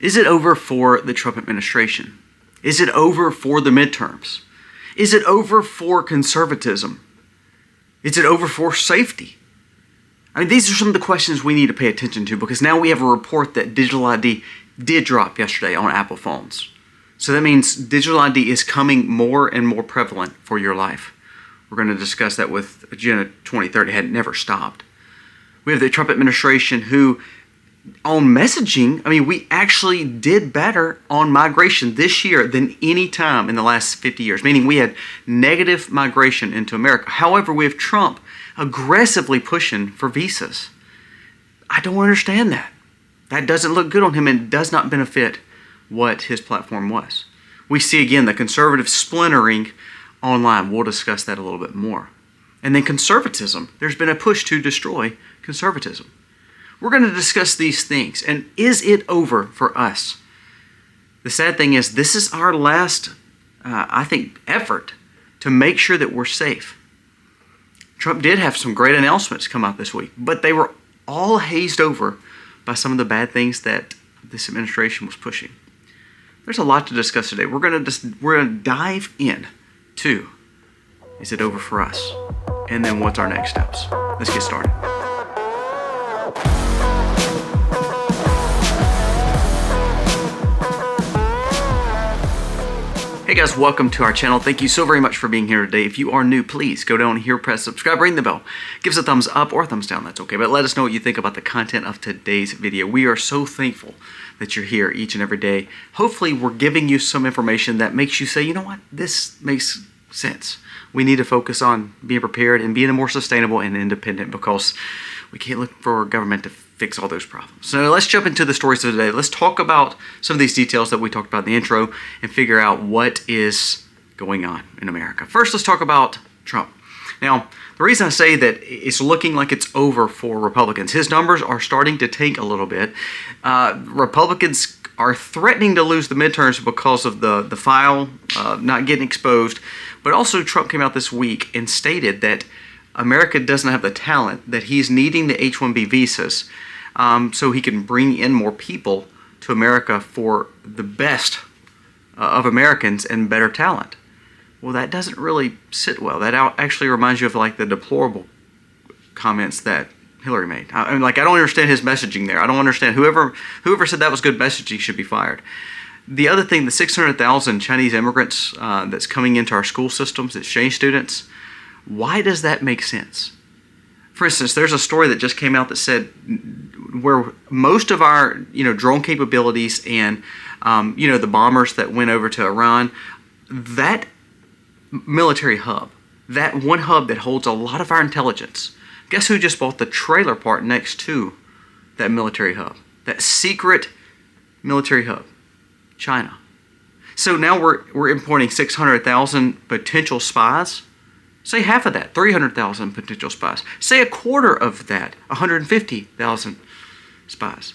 Is it over for the Trump administration? Is it over for the midterms? Is it over for conservatism? Is it over for safety? I mean, these are some of the questions we need to pay attention to, because now we have a report that digital ID did drop yesterday on Apple phones. So that means digital ID is coming more and more prevalent for your life. We're going to discuss that with Agenda 2030 had never stopped. We have the Trump administration who, on messaging, I mean, we actually did better on migration this year than any time in the last 50 years, meaning we had negative migration into America. However, we have Trump aggressively pushing for visas. I don't understand that. That doesn't look good on him and does not benefit what his platform was. We see again the conservative splintering online. We'll discuss that a little bit more. And then conservatism. There's been a push to destroy conservatism. We're going to discuss these things. And is it over for us? The sad thing is, this is our last, I think, effort to make sure that we're safe. Trump did have some great announcements come out this week, but they were all hazed over by some of the bad things that this administration was pushing. There's a lot to discuss today. We're going to dive in to, is it over for us? And then what's our next steps? Let's get started. Hey guys, welcome to our channel. Thank you so very much for being here today. If you are new, please go down here, press subscribe, ring the bell. Give us a thumbs up or a thumbs down, that's okay. But let us know what you think about the content of today's video. We are so thankful that you're here each and every day. Hopefully we're giving you some information that makes you say, you know what, this makes sense. We need to focus on being prepared and being more sustainable and independent, because we can't look for government to fix all those problems. So let's jump into the stories of today. Let's talk about some of these details that we talked about in the intro and figure out what is going on in America. First, let's talk about Trump. Now, the reason I say that it's looking like it's over for Republicans, his numbers are starting to tank a little bit. Republicans are threatening to lose the midterms because of the file not getting exposed. But also Trump came out this week and stated that America doesn't have the talent, that he's needing the H-1B visas so he can bring in more people to America for the best of Americans and better talent. Well, that doesn't really sit well. That actually reminds you of like the deplorable comments that Hillary made. I mean, like, I don't understand his messaging there. I don't understand. Whoever said that was good messaging should be fired. The other thing, the 600,000 Chinese immigrants that's coming into our school systems, exchange students, why does that make sense? For instance, there's a story that just came out that said where most of our drone capabilities and the bombers that went over to Iran, that military hub, that one hub that holds a lot of our intelligence, guess who just bought the trailer park next to that military hub? That secret military hub? China. So now we're importing 600,000 potential spies. Say half of that, 300,000 potential spies. Say a quarter of that, 150,000 spies.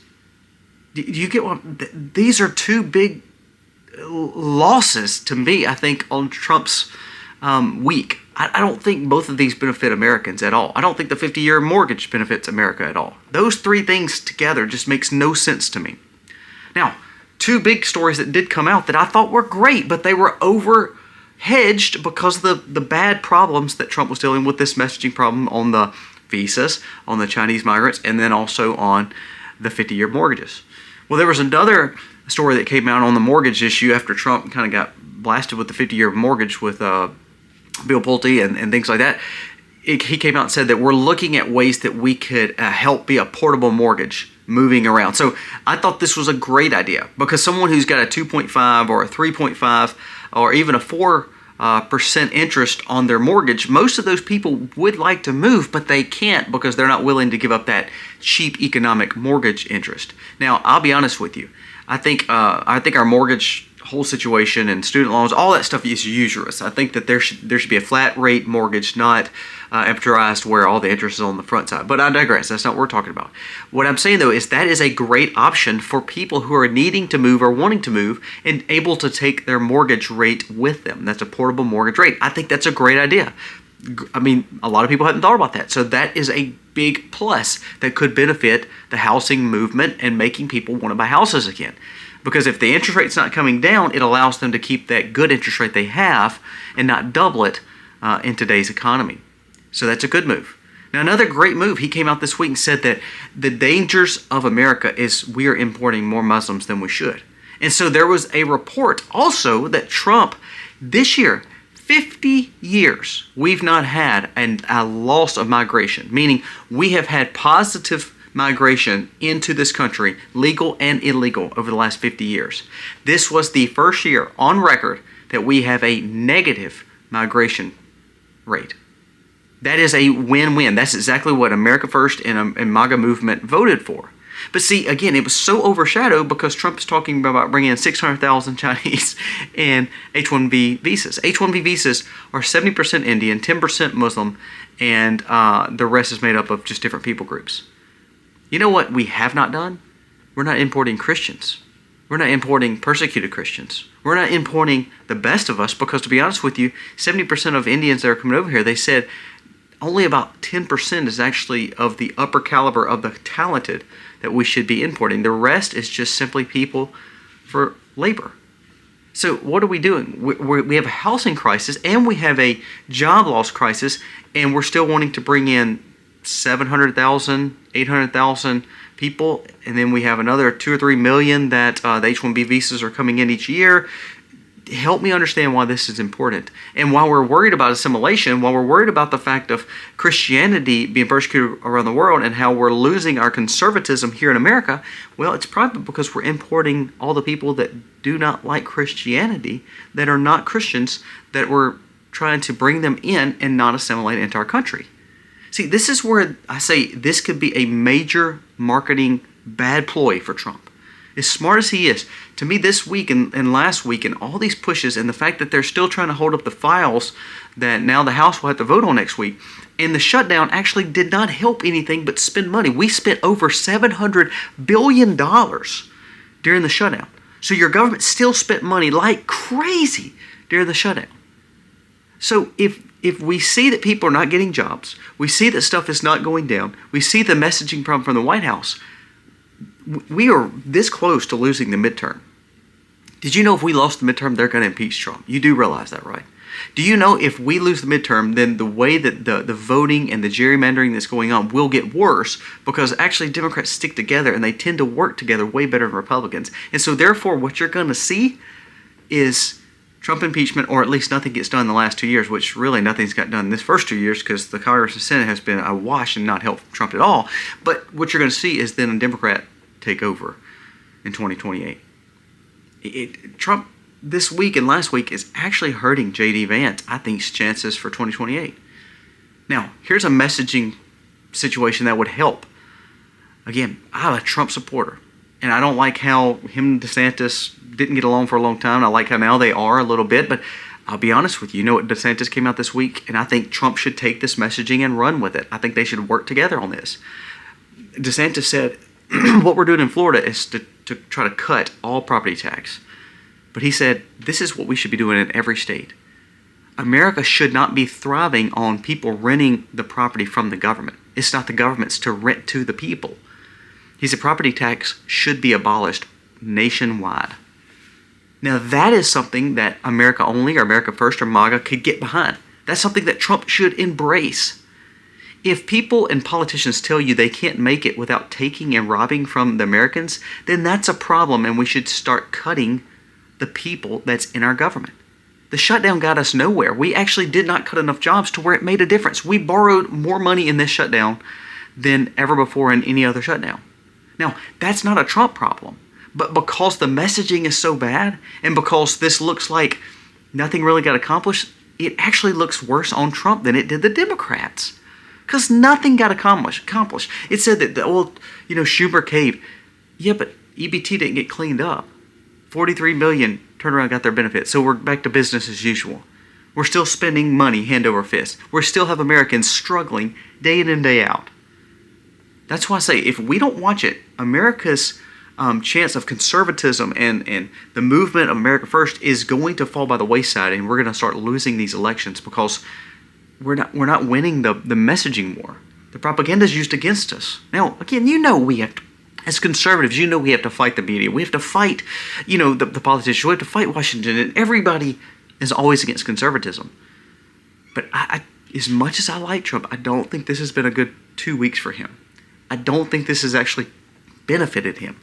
Do you get what? These are two big losses to me, I think, on Trump's week. I don't think both of these benefit Americans at all. I don't think the 50-year mortgage benefits America at all. Those three things together just makes no sense to me. Now, two big stories that did come out that I thought were great, but they were over-hedged because of the bad problems that Trump was dealing with, this messaging problem on the visas, on the Chinese migrants, and then also on the 50-year mortgages. Well, there was another story that came out on the mortgage issue after Trump kind of got blasted with the 50-year mortgage with Bill Pulte and things like that. He came out and said that we're looking at ways that we could help be a portable mortgage moving around. So I thought this was a great idea, because someone who's got a 2.5 or a 3.5 or even a 4% interest on their mortgage, most of those people would like to move, but they can't because they're not willing to give up that cheap economic mortgage interest. Now, I'll be honest with you. I think our mortgage whole situation and student loans, all that stuff is usurious. I think that there should be a flat rate mortgage, not amortized where all the interest is on the front side. But I digress. That's not what we're talking about. What I'm saying, though, is that is a great option for people who are needing to move or wanting to move and able to take their mortgage rate with them. That's a portable mortgage rate. I think that's a great idea. I mean, a lot of people hadn't thought about that. So that is a big plus that could benefit the housing movement and making people want to buy houses again. Because if the interest rate's not coming down, it allows them to keep that good interest rate they have and not double it in today's economy. So that's a good move. Now, another great move, he came out this week and said that the dangers of America is we are importing more Muslims than we should. And so there was a report also that Trump, this year, 50 years, we've not had a loss of migration, meaning we have had positive migration into this country, legal and illegal, over the last 50 years. This was the first year on record that we have a negative migration rate. That is a win-win. That's exactly what America First and MAGA movement voted for. But see, again, it was so overshadowed because Trump is talking about bringing in 600,000 Chinese and H-1B visas. H-1B visas are 70% Indian, 10% Muslim, and the rest is made up of just different people groups. You know what we have not done? We're not importing Christians. We're not importing persecuted Christians. We're not importing the best of us because, to be honest with you, 70% of Indians that are coming over here, they said only about 10% is actually of the upper caliber of the talented that we should be importing. The rest is just simply people for labor. So what are we doing? We have a housing crisis and we have a job loss crisis, and we're still wanting to bring in 700,000, 800,000 people, and then we have another 2 or 3 million that the H-1B visas are coming in each year. Help me understand why this is important. And while we're worried about assimilation, while we're worried about the fact of Christianity being persecuted around the world and how we're losing our conservatism here in America, well, it's probably because we're importing all the people that do not like Christianity, that are not Christians, that we're trying to bring them in and not assimilate into our country. See, this is where I say this could be a major marketing bad ploy for Trump. As smart as he is, to me this week and last week and all these pushes and the fact that they're still trying to hold up the files that now the House will have to vote on next week, and the shutdown actually did not help anything but spend money. We spent over $700 billion during the shutdown. So your government still spent money like crazy during the shutdown. So if we see that people are not getting jobs, we see that stuff is not going down, we see the messaging problem from the White House, we are this close to losing the midterm. Did you know if we lost the midterm, they're going to impeach Trump? You do realize that, right? Do you know if we lose the midterm, then the way that the voting and the gerrymandering that's going on will get worse, because actually Democrats stick together and they tend to work together way better than Republicans. And so therefore what you're going to see is Trump impeachment, or at least nothing gets done in the last 2 years, which really nothing's got done in this first 2 years because the Congress and Senate has been awash and not helped Trump at all. But what you're going to see is then a Democrat take over in 2028. Trump this week and last week is actually hurting J.D. Vance, I think's chances for 2028. Now, here's a messaging situation that would help. Again, I'm a Trump supporter, and I don't like how him and DeSantis didn't get along for a long time. I like how now they are a little bit, but I'll be honest with you. You know what DeSantis came out this week, and I think Trump should take this messaging and run with it. I think they should work together on this. DeSantis said, what we're doing in Florida is to try to cut all property tax. But he said, this is what we should be doing in every state. America should not be thriving on people renting the property from the government. It's not the government's to rent to the people. He said property tax should be abolished nationwide. Now that is something that America Only or America First or MAGA could get behind. That's something that Trump should embrace. If people and politicians tell you they can't make it without taking and robbing from the Americans, then that's a problem, and we should start cutting the people that's in our government. The shutdown got us nowhere. We actually did not cut enough jobs to where it made a difference. We borrowed more money in this shutdown than ever before in any other shutdown. Now, that's not a Trump problem, but because the messaging is so bad and because this looks like nothing really got accomplished, it actually looks worse on Trump than it did the Democrats. Because nothing got accomplished. It said that the old, Schumer cave. Yeah, but EBT didn't get cleaned up. 43 million turned around and got their benefits. So we're back to business as usual. We're still spending money hand over fist. We still have Americans struggling day in and day out. That's why I say if we don't watch it, America's chance of conservatism and the movement of America First is going to fall by the wayside, and we're going to start losing these elections because we're not winning the messaging war. The propaganda is used against us. Now, again, we have As conservatives, you know we have to fight the media. We have to fight, the politicians. We have to fight Washington. And everybody is always against conservatism. But as much as I like Trump, I don't think this has been a good 2 weeks for him. I don't think this has actually benefited him.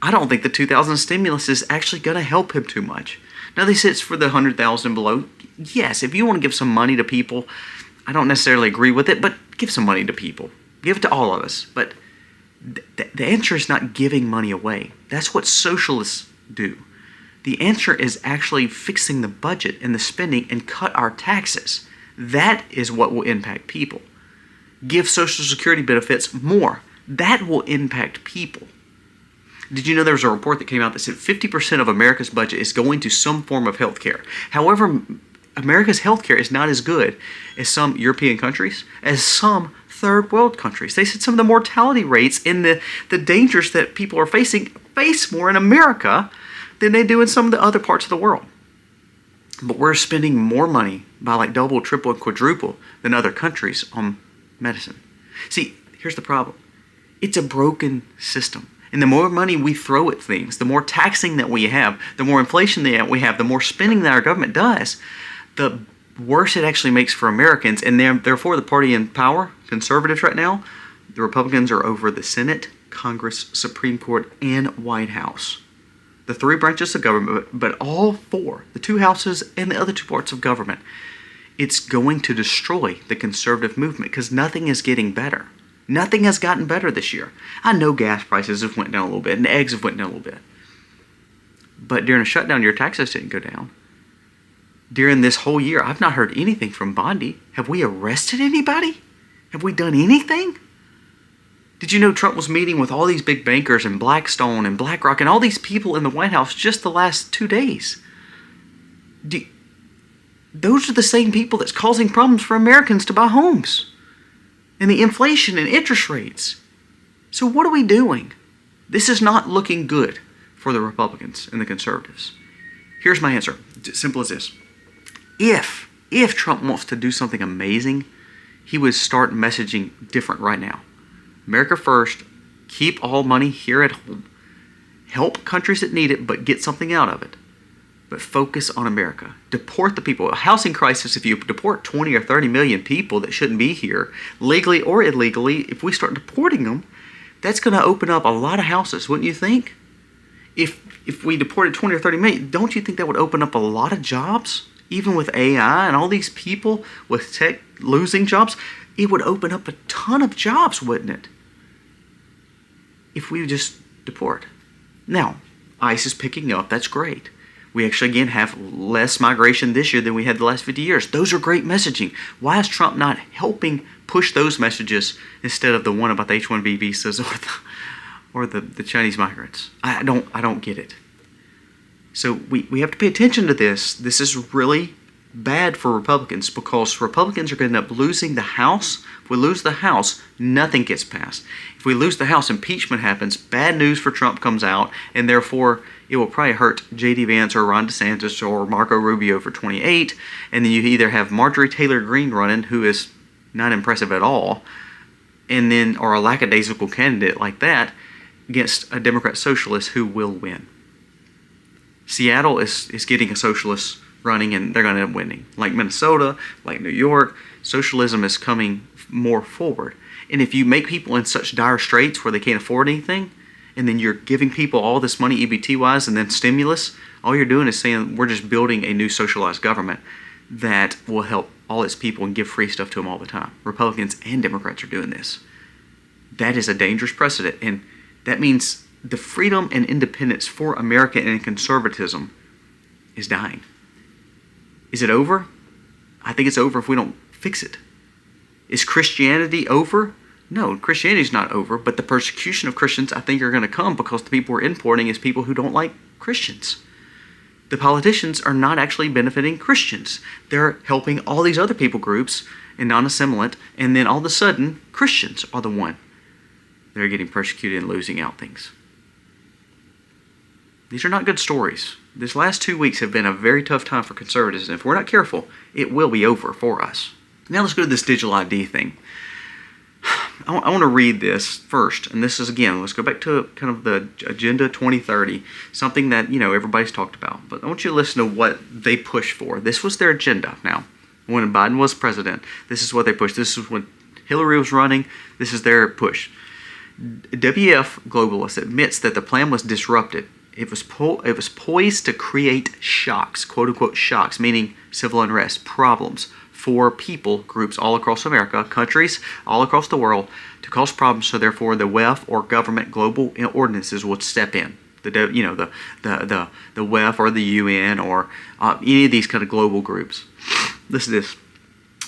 I don't think the 2000 stimulus is actually going to help him too much. Now, they say it's for the 100,000 below. Yes, if you want to give some money to people, I don't necessarily agree with it, but give some money to people. Give it to all of us. But the answer is not giving money away. That's what socialists do. The answer is actually fixing the budget and the spending and cut our taxes. That is what will impact people. Give Social Security benefits more. That will impact people. Did you know there was a report that came out that said 50% of America's budget is going to some form of health care? However, America's health care is not as good as some European countries, as some third world countries. They said some of the mortality rates and the dangers that people are face more in America than they do in some of the other parts of the world. But we're spending more money by like double, triple, and quadruple than other countries on medicine. See, here's the problem. It's a broken system. And the more money we throw at things, the more taxing that we have, the more inflation that we have, the more spending that our government does, the worse it actually makes for Americans. And therefore, the party in power, conservatives right now, the Republicans are over the Senate, Congress, Supreme Court, and White House. The three branches of government, but all four, the two houses and the other two parts of government, it's going to destroy the conservative movement because nothing is getting better. Nothing has gotten better this year. I know gas prices have went down a little bit and eggs have went down a little bit. But during a shutdown, your taxes didn't go down. During this whole year, I've not heard anything from Bondi. Have we arrested anybody? Have we done anything? Did you know Trump was meeting with all these big bankers and Blackstone and BlackRock and all these people in the White House just the last 2 days? Those are the same people that's causing problems for Americans to buy homes. And the inflation and interest rates. So what are we doing? This is not looking good for the Republicans and the conservatives. Here's my answer. It's simple as this. If Trump wants to do something amazing, he would start messaging different right now. America first, keep all money here at home, help countries that need it, but get something out of it. But focus on America. Deport the people. A housing crisis, if you deport 20 or 30 million people that shouldn't be here, legally or illegally, if we start deporting them, that's going to open up a lot of houses, wouldn't you think? If we deported 20 or 30 million, don't you think that would open up a lot of jobs? Even with AI and all these people with tech losing jobs, it would open up a ton of jobs, wouldn't it? If we just deport. Now, ICE is picking up. That's great. We actually, again, have less migration this year than we had the last 50 years. Those are great messaging. Why is Trump not helping push those messages instead of the one about the H-1B visas or the Chinese migrants? I don't get it. So we have to pay attention to this. This is really bad for Republicans because Republicans are going to end up losing the House. If we lose the House, nothing gets passed. If we lose the House, impeachment happens, bad news for Trump comes out, and therefore it will probably hurt J.D. Vance or Ron DeSantis or Marco Rubio for 28, and then you either have Marjorie Taylor Greene running, who is not impressive at all, and then or a lackadaisical candidate like that against a Democrat socialist who will win. Seattle is getting a socialist running, and they're going to end up winning. Like Minnesota, like New York, socialism is coming more forward. And if you make people in such dire straits where they can't afford anything, and then you're giving people all this money EBT-wise and then stimulus, all you're doing is saying we're just building a new socialized government that will help all its people and give free stuff to them all the time. Republicans and Democrats are doing this. That is a dangerous precedent, and that means the freedom and independence for America and conservatism is dying. Is it over? I think it's over if we don't fix it. Is Christianity over? No, Christianity is not over, but the persecution of Christians I think are going to come because the people we're importing is people who don't like Christians. The politicians are not actually benefiting Christians. They're helping all these other people groups and non-assimilant, and then all of a sudden, Christians are the one that are getting persecuted and losing out things. These are not good stories. This last 2 weeks have been a very tough time for conservatives, and if we're not careful, it will be over for us. Now let's go to this digital ID thing. I want to read this first, and this is, again, let's go back to kind of the Agenda 2030, something that, everybody's talked about. But I want you to listen to what they pushed for. This was their agenda. Now, when Biden was president, this is what they pushed. This is when Hillary was running. This is their push. WF Globalist admits that the plan was disrupted. It was poised to create shocks, quote-unquote shocks, meaning civil unrest, problems for people, groups all across America, countries all across the world, to cause problems. So therefore, the WEF or government global ordinances would step in. The WEF or the UN or any of these kind of global groups. Listen to this.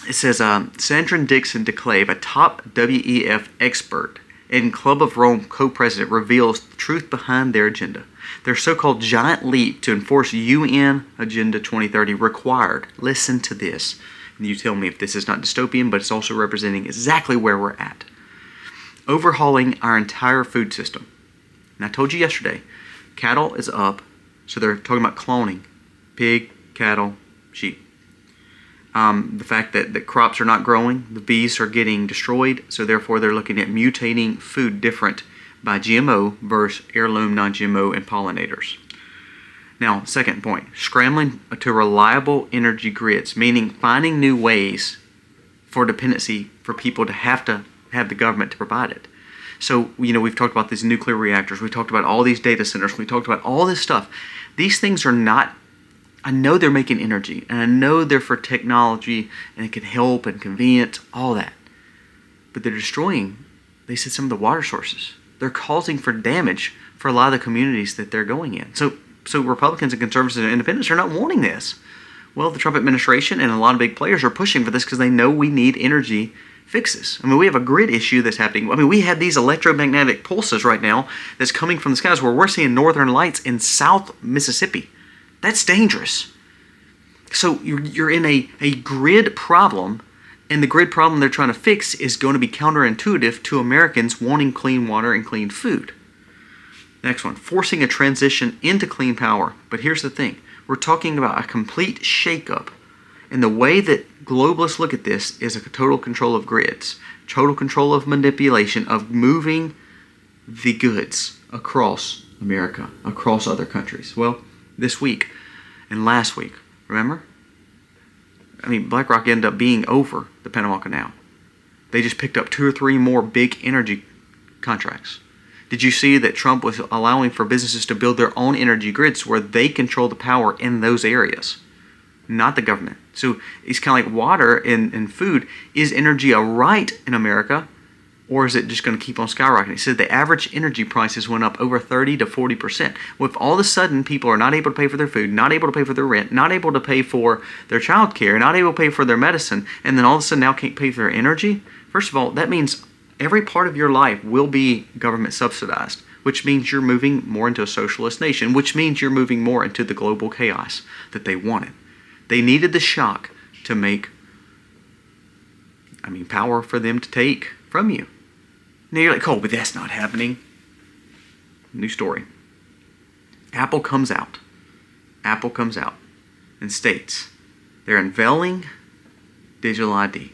It says, Sandra Dixon DeClave, a top WEF expert and Club of Rome co-president, reveals the truth behind their agenda. Their so-called giant leap to enforce UN Agenda 2030 required, listen to this, and you tell me if this is not dystopian, but it's also representing exactly where we're at. Overhauling our entire food system. And I told you yesterday, cattle is up, so they're talking about cloning. Pig, cattle, sheep. The fact that the crops are not growing, the bees are getting destroyed, so therefore they're looking at mutating food different by GMO versus heirloom, non-GMO, and pollinators. Now, second point, scrambling to reliable energy grids, meaning finding new ways for dependency for people to have the government to provide it. So, we've talked about these nuclear reactors, we talked about all these data centers, we talked about all this stuff. These things are not, I know they're making energy, and I know they're for technology, and it can help and convenient, all that. But they're destroying, they said, some of the water sources. They're causing for damage for a lot of the communities that they're going in. So Republicans and conservatives and independents are not wanting this. Well, the Trump administration and a lot of big players are pushing for this because they know we need energy fixes. We have a grid issue that's happening. We have these electromagnetic pulses right now that's coming from the skies where we're seeing northern lights in South Mississippi. That's dangerous. So you're in a grid problem, and the grid problem they're trying to fix is going to be counterintuitive to Americans wanting clean water and clean food. Next one, forcing a transition into clean power. But here's the thing. We're talking about a complete shakeup. And the way that globalists look at this is a total control of grids, total control of manipulation, of moving the goods across America, across other countries. Well, this week and last week, remember? BlackRock ended up being over the Panama Canal. They just picked up 2 or 3 more big energy contracts. Did you see that Trump was allowing for businesses to build their own energy grids where they control the power in those areas, not the government? So it's kind of like water and food. Is energy a right in America, or is it just going to keep on skyrocketing? It said the average energy prices went up over 30 to 40%. Well, if all of a sudden people are not able to pay for their food, not able to pay for their rent, not able to pay for their child care, not able to pay for their medicine, and then all of a sudden now can't pay for their energy, first of all, that means every part of your life will be government subsidized, which means you're moving more into a socialist nation, which means you're moving more into the global chaos that they wanted. They needed the shock to make, power for them to take from you. Now you're like, oh, but that's not happening. New story. Apple comes out and states they're unveiling digital ID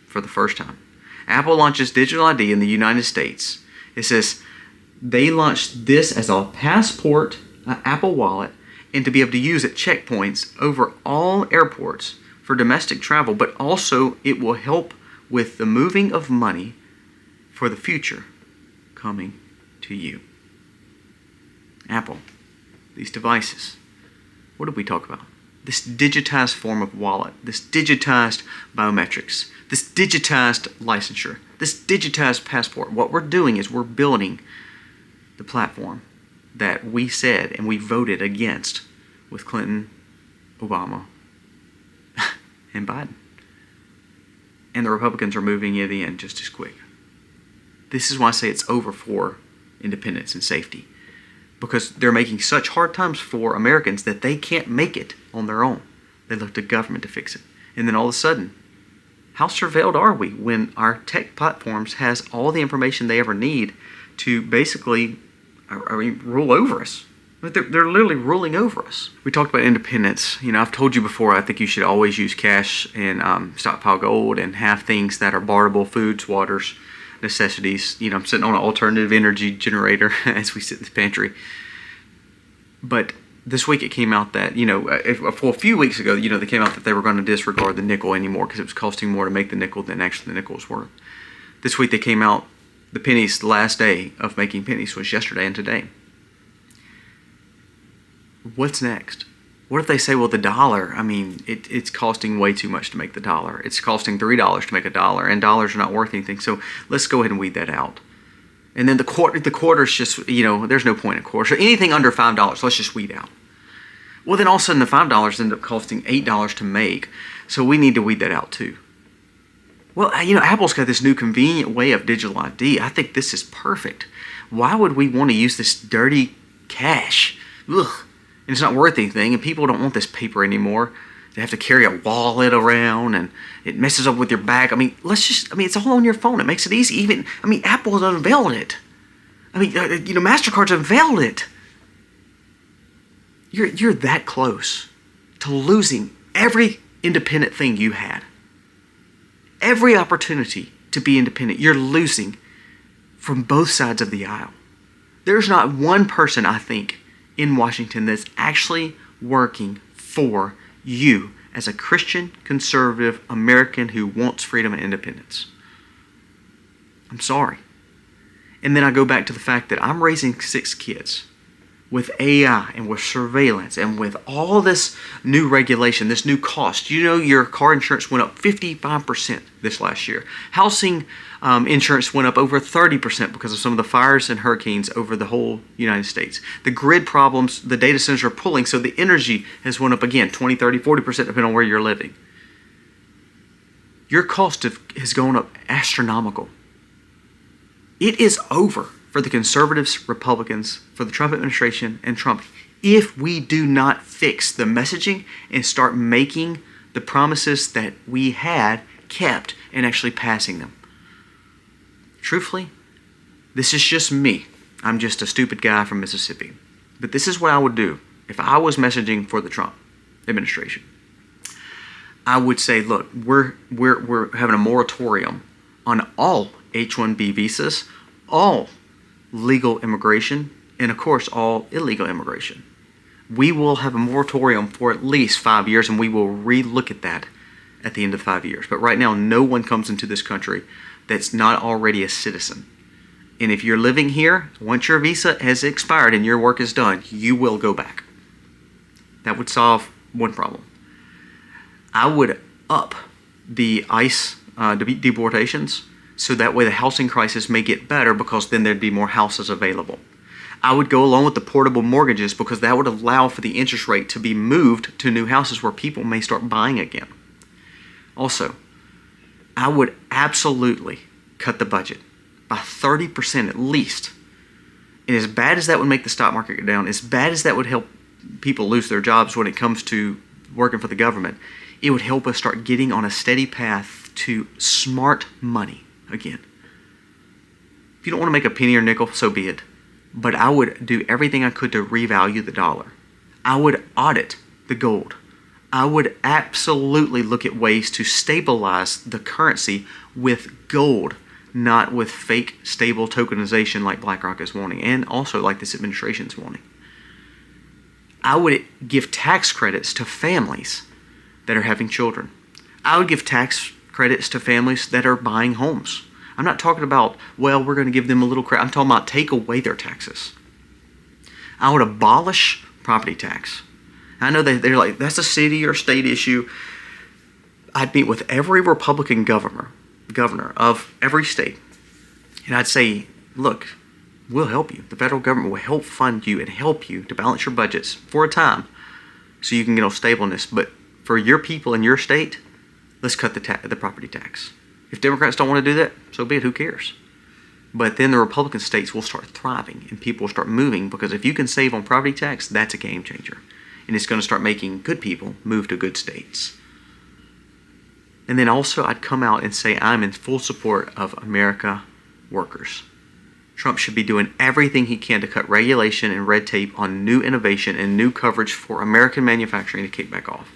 for the first time. Apple launches digital ID in the United States. It says they launched this as a passport, an Apple Wallet, and to be able to use at checkpoints over all airports for domestic travel, but also it will help with the moving of money for the future coming to you. Apple, these devices, what did we talk about? This digitized form of wallet, this digitized biometrics, this digitized licensure, this digitized passport. What we're doing is we're building the platform that we said and we voted against with Clinton, Obama, and Biden. And the Republicans are moving it in just as quick. This is why I say it's over for independence and safety. Because they're making such hard times for Americans that they can't make it on their own. They look to government to fix it. And then all of a sudden, how surveilled are we when our tech platforms has all the information they ever need to basically rule over us? They're literally ruling over us. We talked about independence. I've told you before, I think you should always use cash and stockpile gold and have things that are barterable, foods, waters, necessities. You know, I'm sitting on an alternative energy generator as we sit in the pantry. But this week it came out that, you know, for a few weeks ago, you know, they came out that they were going to disregard the nickel anymore because it was costing more to make the nickel than actually the nickel was worth. This week they came out, the pennies, the last day of making pennies was yesterday and today. What's next? What if they say, well, the dollar, I mean, it's costing way too much to make the dollar. It's costing $3 to make a dollar, and dollars are not worth anything. So let's go ahead and weed that out. And then the quarter's just, you know, there's no point in quarter. So anything under $5, let's just weed out. Well, then all of a sudden the $5 end up costing $8 to make. So we need to weed that out too. Well, you know, Apple's got this new convenient way of digital ID. I think this is perfect. Why would we want to use this dirty cash? Ugh. And it's not worth anything, and people don't want this paper anymore. They have to carry a wallet around, and it messes up with your back. I mean, it's all on your phone. It makes it easy. Even, I mean, Apple has unveiled it. I mean, you know, MasterCard's unveiled it. You're that close to losing every independent thing you had. Every opportunity to be independent, you're losing from both sides of the aisle. There's not one person, I think, in Washington that's actually working for you as a Christian, conservative American who wants freedom and independence. I'm sorry. And then I go back to the fact that I'm raising 6 kids with AI and with surveillance and with all this new regulation, this new cost. You know, your car insurance went up 55% this last year. Housing insurance went up over 30% because of some of the fires and hurricanes over the whole United States. The grid problems, the data centers are pulling, so the energy has went up again, 20, 30, 40% depending on where you're living. Your cost has gone up astronomical. It is over for the conservatives, Republicans, for the Trump administration, and Trump, if we do not fix the messaging and start making the promises that we had kept and actually passing them. Truthfully, this is just me. I'm just a stupid guy from Mississippi. But this is what I would do if I was messaging for the Trump administration. I would say, look, we're having a moratorium on all H-1B visas, all legal immigration, and of course all illegal immigration. We will have a moratorium for at least 5 years, and we will re-look at that at the end of 5 years. But right now, no one comes into this country that's not already a citizen. And if you're living here, once your visa has expired and your work is done, you will go back. That would solve one problem. I would up the ICE deportations, so that way the housing crisis may get better because then there'd be more houses available. I would go along with the portable mortgages because that would allow for the interest rate to be moved to new houses where people may start buying again. Also, I would absolutely cut the budget by 30% at least. And as bad as that would make the stock market go down, as bad as that would help people lose their jobs when it comes to working for the government, it would help us start getting on a steady path to smart money again. If you don't want to make a penny or nickel, so be it. But I would do everything I could to revalue the dollar. I would audit the gold. I would absolutely look at ways to stabilize the currency with gold, not with fake stable tokenization like BlackRock is wanting, and also like this administration is wanting. I would give tax credits to families that are having children. I would give tax credits to families that are buying homes. I'm not talking about, well, we're going to give them a little credit. I'm talking about take away their taxes. I would abolish property tax. I know that they're like, that's a city or state issue. I'd meet with every Republican governor of every state, and I'd say, look, we'll help you. The federal government will help fund you and help you to balance your budgets for a time so you can get on stableness. But for your people in your state, let's cut the property tax. If Democrats don't want to do that, so be it, who cares? But then the Republican states will start thriving and people will start moving, because if you can save on property tax, that's a game changer. And it's going to start making good people move to good states. And then also I'd come out and say I'm in full support of America workers. Trump should be doing everything he can to cut regulation and red tape on new innovation and new coverage for American manufacturing to kick back off.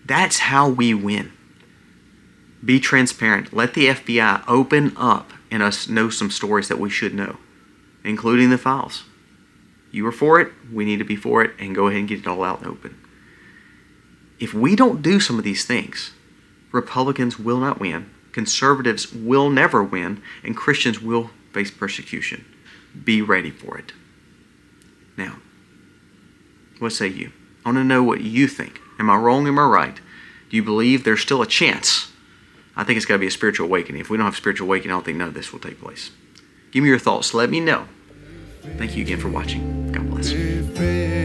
That's how we win. Be transparent. Let the FBI open up and us know some stories that we should know, including the files. You are for it, we need to be for it, and go ahead and get it all out in the open. If we don't do some of these things, Republicans will not win, conservatives will never win, and Christians will face persecution. Be ready for it. Now, what say you? I want to know what you think. Am I wrong? Am I right? Do you believe there's still a chance? I think it's got to be a spiritual awakening. If we don't have spiritual awakening, I don't think none of this will take place. Give me your thoughts. Let me know. Thank you again for watching. God bless.